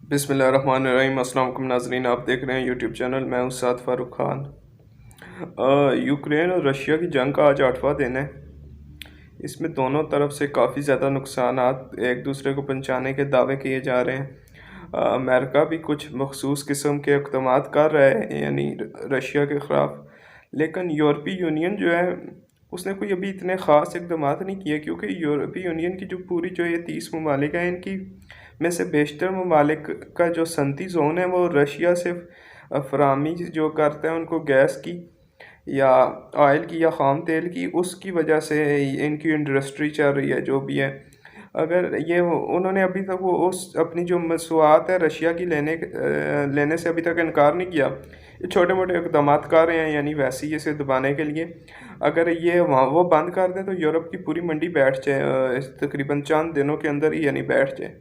بسم اللہ الرحمن الرحیم۔ السلام علیکم ناظرین، آپ دیکھ رہے ہیں یوٹیوب چینل، میں ہوں سعد فاروق خان۔ یوکرین اور رشیا کی جنگ کا آج 8واں دن ہے۔ اس میں دونوں طرف سے کافی زیادہ نقصانات ایک دوسرے کو پہنچانے کے دعوے کیے جا رہے ہیں۔ امریکہ بھی کچھ مخصوص قسم کے اقدامات کر رہا ہے یعنی رشیا کے خلاف، لیکن یورپی یونین جو ہے اس نے کوئی ابھی اتنے خاص اقدامات نہیں کیے، کیونکہ یورپی یونین کی جو یہ 30 ممالک ہیں، ان کی میں سے بیشتر ممالک کا جو صنعتی زون ہے وہ رشیا سے فراہمی جو کرتے ہیں ان کو گیس کی یا آئل کی یا خام تیل کی، اس کی وجہ سے ان کی انڈسٹری چل رہی ہے جو بھی ہے۔ اگر انہوں نے ابھی تک وہ اپنی جو مصنوعات ہے رشیا کی لینے سے ابھی تک انکار نہیں کیا۔ یہ چھوٹے موٹے اقدامات کر رہے ہیں یعنی ویسے ہی اسے دبانے کے لیے۔ اگر وہ بند کر دیں تو یورپ کی پوری منڈی بیٹھ جائے تقریباً چند دنوں کے اندر ہی، یعنی بیٹھ جائے۔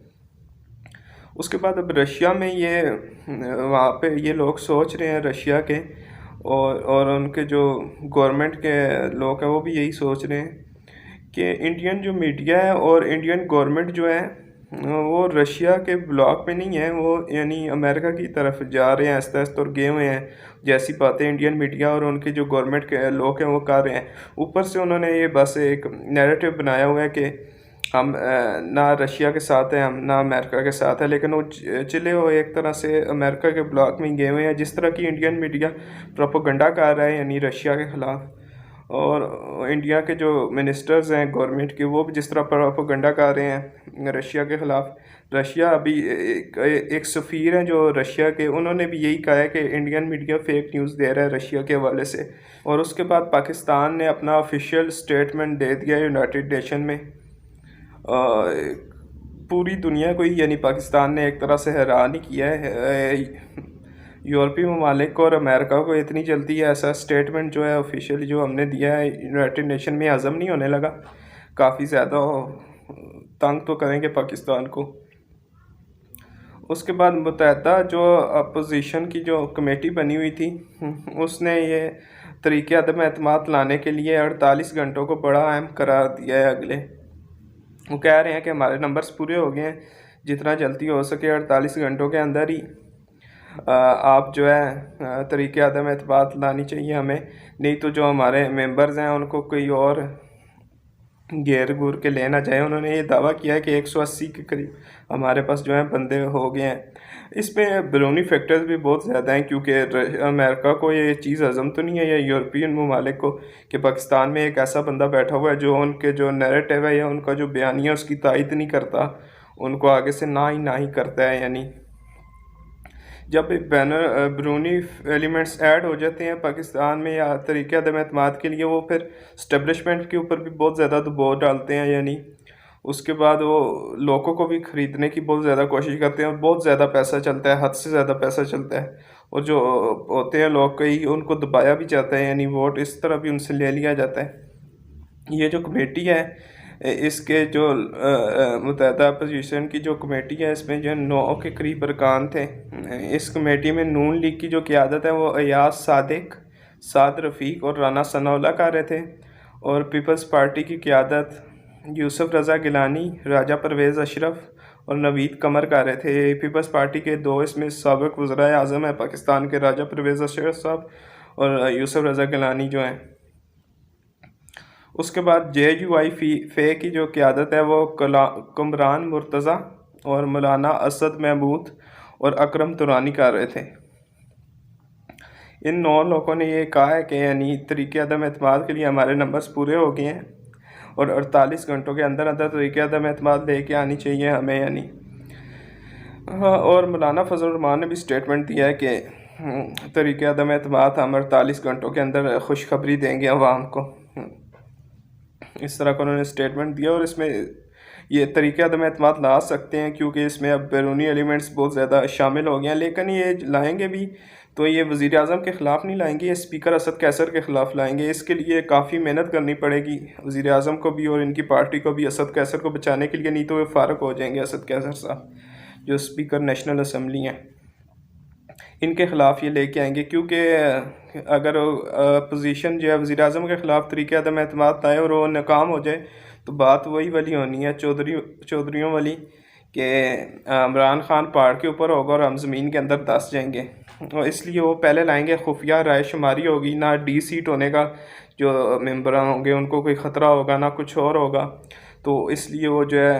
اس کے بعد اب رشیا میں وہاں پہ یہ لوگ سوچ رہے ہیں رشیا کے اور ان کے جو گورنمنٹ کے لوگ ہیں وہ بھی یہی سوچ رہے ہیں کہ انڈین جو میڈیا ہے اور انڈین گورنمنٹ جو ہے وہ رشیا کے بلاک پہ نہیں ہے، وہ یعنی امریکہ کی طرف جا رہے ہیں آہستہ آہستہ اور گئے ہوئے ہیں۔ جیسی باتیں انڈین میڈیا اور ان کے جو گورنمنٹ کے لوگ ہیں وہ کر رہے ہیں، اوپر سے انہوں نے یہ بس ایک نیریٹو بنایا ہوا ہے کہ ہم نہ رشیا کے ساتھ ہیں، ہم نہ امریکہ کے ساتھ ہیں، لیکن وہ چلے ہوئے ایک طرح سے امریکہ کے بلاک میں گئے ہوئے ہیں، جس طرح کی انڈین میڈیا پروپیگنڈا کر رہا ہے یعنی رشیا کے خلاف، اور انڈیا کے جو منسٹرز ہیں گورنمنٹ کے وہ بھی جس طرح پروپیگنڈا کر رہے ہیں رشیا کے خلاف۔ رشیا ابھی ایک سفیر ہیں جو رشیا کے، انہوں نے بھی یہی کہا ہے کہ انڈین میڈیا فیک نیوز دے رہا ہے رشیا کے حوالے سے۔ اور اس کے بعد پاکستان نے اپنا آفیشیل سٹیٹمنٹ دے دیا یونائٹڈ نیشن میں۔ پوری دنیا کو یعنی پاکستان نے ایک طرح سے حیران ہی کیا ہے، یورپی ممالک کو اور امریکہ کو اتنی جلدی ایسا سٹیٹمنٹ جو ہے آفیشیل جو ہم نے دیا ہے یونائٹڈ نیشن میں ہضم نہیں ہونے لگا۔ کافی زیادہ تنگ تو کریں گے پاکستان کو۔ اس کے بعد متحدہ جو اپوزیشن کی جو کمیٹی بنی ہوئی تھی اس نے یہ طریقہ عدم اعتماد لانے کے لیے 48 گھنٹوں کو بڑا اہم قرار دیا ہے۔ اگلے وہ کہہ رہے ہیں کہ ہمارے نمبرز پورے ہو گئے ہیں، جتنا جلدی ہو سکے 48 گھنٹوں کے اندر ہی آپ جو ہے طریقہ عدم اعتماد لانی چاہیے ہمیں، نہیں تو جو ہمارے ممبرز ہیں ان کو کوئی اور گھیر گور کے لینا جائے۔ انہوں نے یہ دعویٰ کیا ہے کہ 180 کے قریب ہمارے پاس جو ہیں بندے ہو گئے ہیں۔ اس میں بیرونی فیکٹرز بھی بہت زیادہ ہیں، کیونکہ امریکہ کو یہ چیز ہضم تو نہیں ہے یا یورپین ممالک کو کہ پاکستان میں ایک ایسا بندہ بیٹھا ہوا ہے جو ان کے جو نیریٹو ہے یا ان کا جو بیانیہ ہے اس کی تائید نہیں کرتا، ان کو آگے سے نہ ہی کرتا ہے۔ یعنی جب بیرونی ایلیمنٹس ایڈ ہو جاتے ہیں پاکستان میں یا طریقہ عدم اعتماد کے لیے، وہ پھر اسٹیبلشمنٹ کے اوپر بھی بہت زیادہ دباؤ ڈالتے ہیں، یعنی اس کے بعد وہ لوگوں کو بھی خریدنے کی بہت زیادہ کوشش کرتے ہیں اور بہت زیادہ پیسہ چلتا ہے، حد سے زیادہ پیسہ چلتا ہے، اور جو ہوتے ہیں لوگ کئی ان کو دبایا بھی جاتا ہے، یعنی ووٹ اس طرح بھی ان سے لے لیا جاتا ہے۔ یہ جو کمیٹی ہے اس کے جو متحدہ اپوزیشن کی جو کمیٹی ہے اس میں جو 9 کے قریب ارکان تھے۔ اس کمیٹی میں نون لیگ کی جو قیادت ہے وہ ایاز صادق، سعد رفیق اور رانا ثناء اللہ کر رہے تھے، اور پیپلز پارٹی کی قیادت یوسف رضا گیلانی، راجہ پرویز اشرف اور نوید قمر کر رہے تھے۔ پیپلز پارٹی کے 2 اس میں سابق وزرائے اعظم ہیں پاکستان کے، راجہ پرویز اشرف صاحب اور یوسف رضا گیلانی جو ہیں۔ اس کے بعد JUI فے کی جو قیادت ہے وہ کمران مرتضیٰ اور مولانا اسد محمود اور اکرم تورانی کر رہے تھے۔ ان 9 لوگوں نے یہ کہا ہے کہ یعنی طریقہ عدم اعتماد کے لیے ہمارے نمبرز پورے ہو گئے ہیں اور 48 گھنٹوں کے اندر طریقہ عدم اعتماد لے کے آنی چاہیے ہمیں، یعنی اور مولانا فضل الرحمان نے بھی سٹیٹمنٹ دیا ہے کہ طریقہ عدم اعتماد ہم 48 گھنٹوں کے اندر خوشخبری دیں گے عوام کو، اس طرح کا انہوں نے سٹیٹمنٹ دیا۔ اور اس میں یہ طریقہ عدم اعتماد لا سکتے ہیں کیونکہ اس میں اب بیرونی ایلیمنٹس بہت زیادہ شامل ہو گئے ہیں، لیکن یہ لائیں گے بھی تو یہ وزیر اعظم کے خلاف نہیں لائیں گے، یہ اسپیکر اسد قیصر کے خلاف لائیں گے۔ اس کے لیے کافی محنت کرنی پڑے گی وزیر اعظم کو بھی اور ان کی پارٹی کو بھی اسد قیصر کو بچانے کے لیے، نہیں تو وہ فارغ ہو جائیں گے اسد قیصر صاحب جو اسپیکر نیشنل اسمبلی ہیں، ان کے خلاف یہ لے کے آئیں گے۔ کیونکہ اگر اپوزیشن جو ہے وزیر اعظم کے خلاف طریقہ عدم اعتماد لائے اور وہ ناکام ہو جائے تو بات وہی والی ہونی ہے چودھریوں والی کہ عمران خان پہاڑ کے اوپر ہوگا اور ہم زمین کے اندر دس جائیں گے، اور اس لیے وہ پہلے لائیں گے خفیہ رائے شماری ہوگی، نہ ڈی سیٹ ہونے کا جو ممبران ہوں گے ان کو کوئی خطرہ ہوگا، نہ کچھ اور ہوگا، تو اس لیے وہ جو ہے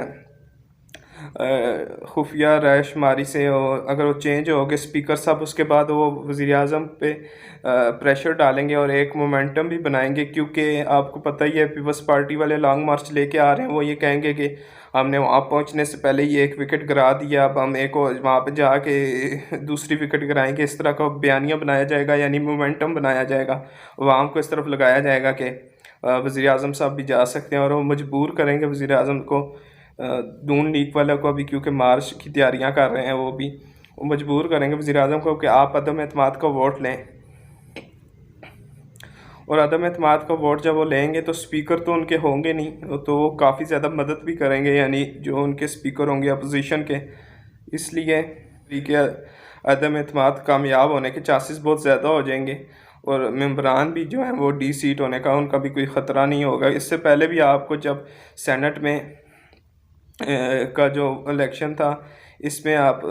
خفیہ رائے شماری سے اگر وہ چینج ہو گے اسپیکر صاحب، اس کے بعد وہ وزیر اعظم پہ پریشر ڈالیں گے اور ایک مومنٹم بھی بنائیں گے، کیونکہ آپ کو پتہ ہی ہے پیپلز پارٹی والے لانگ مارچ لے کے آ رہے ہیں، وہ یہ کہیں گے کہ ہم نے وہاں پہنچنے سے پہلے ہی ایک وکٹ گرا دیا، اب ہم ایک وہاں پہ جا کے دوسری وکٹ گرائیں گے، اس طرح کا بیانیہ بنایا جائے گا، یعنی مومنٹم بنایا جائے گا، عوام کو اس طرف لگایا جائے گا کہ وزیر اعظم صاحب بھی جا سکتے ہیں، اور وہ مجبور کریں گے وزیر اعظم کو، نون لیگ والوں کو بھی، کیونکہ مارچ کی تیاریاں کر رہے ہیں وہ مجبور کریں گے وزیر اعظم کو کہ آپ عدم اعتماد کا ووٹ لیں، اور عدم اعتماد کا ووٹ جب وہ لیں گے تو سپیکر تو ان کے ہوں گے نہیں، تو وہ کافی زیادہ مدد بھی کریں گے، یعنی جو ان کے سپیکر ہوں گے اپوزیشن کے، اس لیے کہ عدم اعتماد کامیاب ہونے کے چانسز بہت زیادہ ہو جائیں گے، اور ممبران بھی جو ہیں وہ ڈی سیٹ ہونے کا ان کا بھی کوئی خطرہ نہیں ہوگا۔ اس سے پہلے بھی آپ کو جب سینٹ میں کا جو الیکشن تھا، اس میں آپ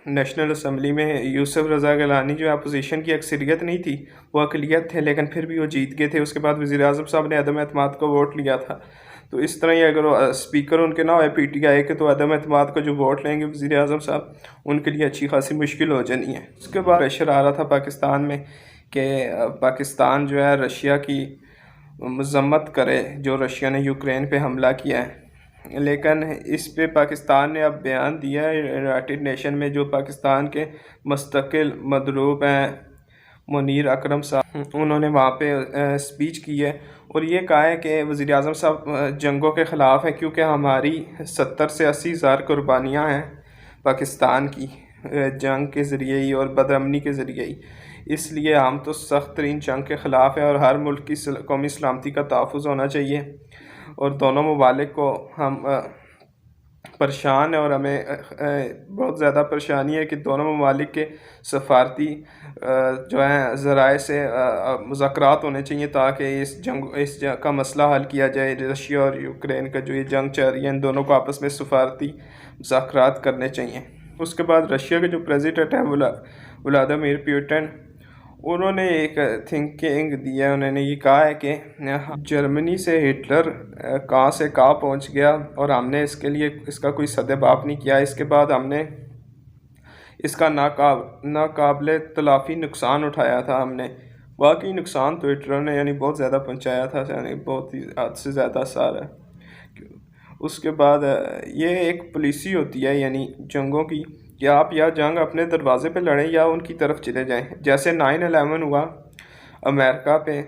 نیشنل اسمبلی میں یوسف رضا گیلانی جو اپوزیشن کی اکثریت نہیں تھی، وہ اقلیت تھے، لیکن پھر بھی وہ جیت گئے تھے، اس کے بعد وزیر اعظم صاحب نے عدم اعتماد کا ووٹ لیا تھا، تو اس طرح ہی اگر وہ اسپیکر ان کے نہ ہوئے پی ٹی آئی کے، تو عدم اعتماد کا جو ووٹ لیں گے وزیر اعظم صاحب، ان کے لیے اچھی خاصی مشکل ہو جانی ہے۔ اس کے بعد پریشر آ رہا تھا پاکستان میں کہ پاکستان جو ہے رشیا کی مذمت کرے، جو رشیا نے یوکرین پہ حملہ کیا ہے، لیکن اس پہ پاکستان نے اب بیان دیا ہے یونائٹڈ نیشن میں، جو پاکستان کے مستقل مدعو ہیں منیر اکرم صاحب، انہوں نے وہاں پہ اسپیچ کی ہے اور یہ کہا ہے کہ وزیر اعظم صاحب جنگوں کے خلاف ہیں، کیونکہ ہماری 70 سے 80 ہزار قربانیاں ہیں پاکستان کی جنگ کے ذریعے ہی اور بدامنی کے ذریعے ہی، اس لیے ہم تو سخت ترین جنگ کے خلاف ہیں اور ہر ملک کی قومی سلامتی کا تحفظ ہونا چاہیے، اور دونوں ممالک کو ہم پریشان ہیں، اور ہمیں بہت زیادہ پریشانی ہے کہ دونوں ممالک کے سفارتی جو ہیں ذرائع سے مذاکرات ہونے چاہیے، تاکہ اس جنگ کا مسئلہ حل کیا جائے۔ رشیا اور یوکرین کا جو یہ جنگ چل رہی ہے، ان دونوں کو آپس میں سفارتی مذاکرات کرنے چاہیے۔ اس کے بعد رشیا کے جو پریزیڈنٹ ہیں ولادیمیر پوٹن، انہوں نے ایک تھنکنگ دی ہے، انہوں نے یہ کہا ہے کہ جرمنی سے ہٹلر کہاں سے کہاں پہنچ گیا اور ہم نے اس کے لیے اس کا کوئی سدباب نہیں کیا، اس کے بعد ہم نے اس کا ناقابل تلافی نقصان اٹھایا تھا، ہم نے واقعی نقصان تو ہٹلر نے یعنی بہت زیادہ پہنچایا تھا، یعنی بہت ہی حد سے زیادہ سارا۔ اس کے بعد یہ ایک پالیسی ہوتی ہے یعنی جنگوں کی، کہ آپ یا جنگ اپنے دروازے پہ لڑیں یا ان کی طرف چلے جائیں، جیسے 9/11 ہوا امریکہ پہ،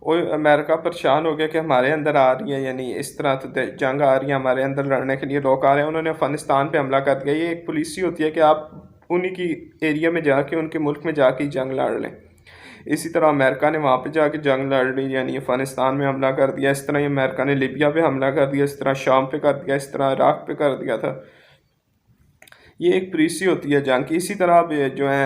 اور امریکہ پریشان ہو گیا کہ ہمارے اندر آ رہی ہے، یعنی اس طرح تو جنگ آ رہی ہے ہمارے اندر، لڑنے کے لیے لوگ آ رہے ہیں، انہوں نے افغانستان پہ حملہ کر دیا۔ یہ ایک پالیسی ہوتی ہے کہ آپ انہی کی ایریا میں جا کے، ان کے ملک میں جا کے جنگ لڑ لیں۔ اسی طرح امریکہ نے وہاں پہ جا کے جنگ لڑ لی، یعنی افغانستان میں حملہ کر دیا، اس طرح ہی امریکہ نے لیبیا پہ حملہ کر دیا، اس طرح شام پہ کر دیا، اس طرح عراق پہ کر دیا تھا۔ یہ ایک پالیسی ہوتی ہے جنگ کی۔ اسی طرح جو ہے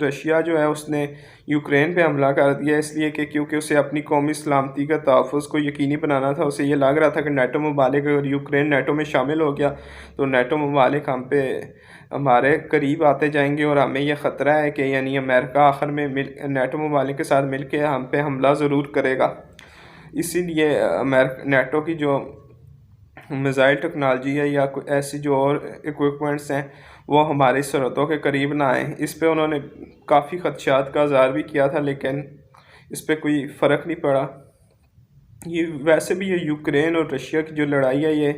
رشیا جو ہے اس نے یوکرین پہ حملہ کر دیا، اس لیے کہ کیونکہ اسے اپنی قومی سلامتی کا تحفظ کو یقینی بنانا تھا، اسے یہ لگ رہا تھا کہ نیٹو ممالک اگر یوکرین نیٹو میں شامل ہو گیا تو نیٹو ممالک ہمارے قریب آتے جائیں گے، اور ہمیں یہ خطرہ ہے کہ یعنی امریکہ آخر میں نیٹو ممالک کے ساتھ مل کے ہم پہ حملہ ضرور کرے گا، اسی لیے نیٹو کی جو میزائل ٹیکنالوجی ہے یا ایسی جو اور ایکوپمنٹس ہیں وہ ہماری سرحدوں کے قریب نہ آئیں، اس پہ انہوں نے کافی خدشات کا اظہار بھی کیا تھا، لیکن اس پہ کوئی فرق نہیں پڑا۔ یہ ویسے بھی یہ یوکرین اور رشیا کی جو لڑائی ہے یہ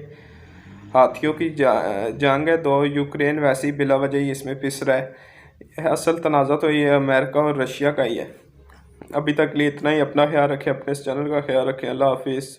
ہاتھیوں کی جنگ ہے، دو یوکرین ویسے ہی بلا وجہ ہی اس میں پس رہا ہے، اصل تنازع تو یہ امریکہ اور رشیا کا ہی ہے۔ ابھی تک لیے اتنا ہی، اپنا خیال رکھیں، اپنے اس چینل کا خیال رکھیں، اللہ حافظ۔